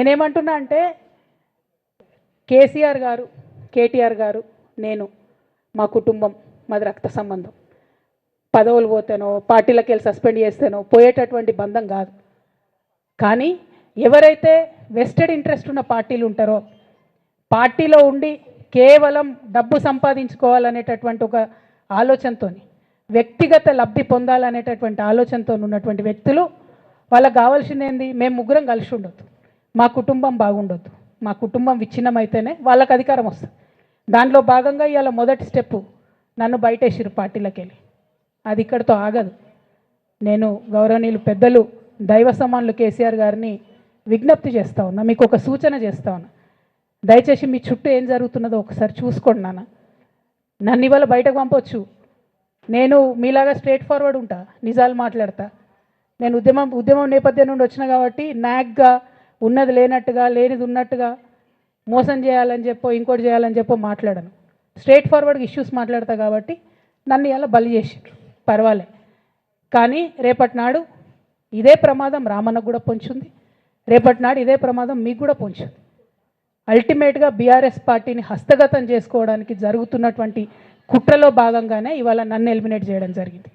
నేనేమంటున్నా అంటే కేసీఆర్ గారు, కేటీఆర్ గారు, నేను, మా కుటుంబం, మాది రక్త సంబంధం. పదవులు పోతేనో పార్టీలకు వెళ్ళి సస్పెండ్ చేస్తేనో పోయేటటువంటి బంధం కాదు. కానీ ఎవరైతే వెస్టెడ్ ఇంట్రెస్ట్ ఉన్న పార్టీలు ఉంటారో, పార్టీలో ఉండి కేవలం డబ్బు సంపాదించుకోవాలనేటటువంటి ఒక ఆలోచనతో, వ్యక్తిగత లబ్ధి పొందాలనేటటువంటి ఆలోచనతో ఉన్నటువంటి వ్యక్తులు, వాళ్ళకి కావాల్సింది ఏంది? మేము ముగ్గురం కలిసి ఉండొద్దు, మా కుటుంబం బాగుండొద్దు, మా కుటుంబం విచ్ఛిన్నమైతేనే వాళ్ళకి అధికారం వస్తుంది. దాంట్లో భాగంగా ఇవాళ మొదటి స్టెప్పు నన్ను బయటేసిరు పార్టీలకు వెళ్ళి. అది ఇక్కడితో ఆగదు. నేను గౌరవనీయులు పెద్దలు దైవ సమానులు కేసీఆర్ గారిని విజ్ఞప్తి చేస్తూ ఉన్నా, మీకు ఒక సూచన చేస్తూ ఉన్నా. దయచేసి మీ చుట్టూ ఏం జరుగుతున్నదో ఒకసారి చూసుకోండి నాన్న. నన్ను ఇవాళ బయటకు పంపొచ్చు, నేను మీలాగా స్ట్రేట్ ఫార్వర్డ్ ఉంటా, నిజాలు మాట్లాడతా. నేను ఉద్యమం నేపథ్యం నుండి వచ్చిన కాబట్టి నాగ్గా ఉన్నది లేనట్టుగా, లేనిది ఉన్నట్టుగా, మోసం చేయాలని చెప్పో ఇంకోటి చేయాలని చెప్పో మాట్లాడను. స్ట్రేట్ ఫార్వర్డ్గా ఇష్యూస్ మాట్లాడతా కాబట్టి నన్ను ఇలా బలి చేసిండ్రు, పర్వాలే. కానీ రేపటి నాడు ఇదే ప్రమాదం రామన్నకు కూడా పొంచుంది, రేపటి నాడు ఇదే ప్రమాదం మీకు కూడా పొంచుంది. అల్టిమేట్గా బీఆర్ఎస్ పార్టీని హస్తగతం చేసుకోవడానికి జరుగుతున్నటువంటి కుట్రలో భాగంగానే ఇవాళ నన్ను ఎలిమినేట్ చేయడం జరిగింది.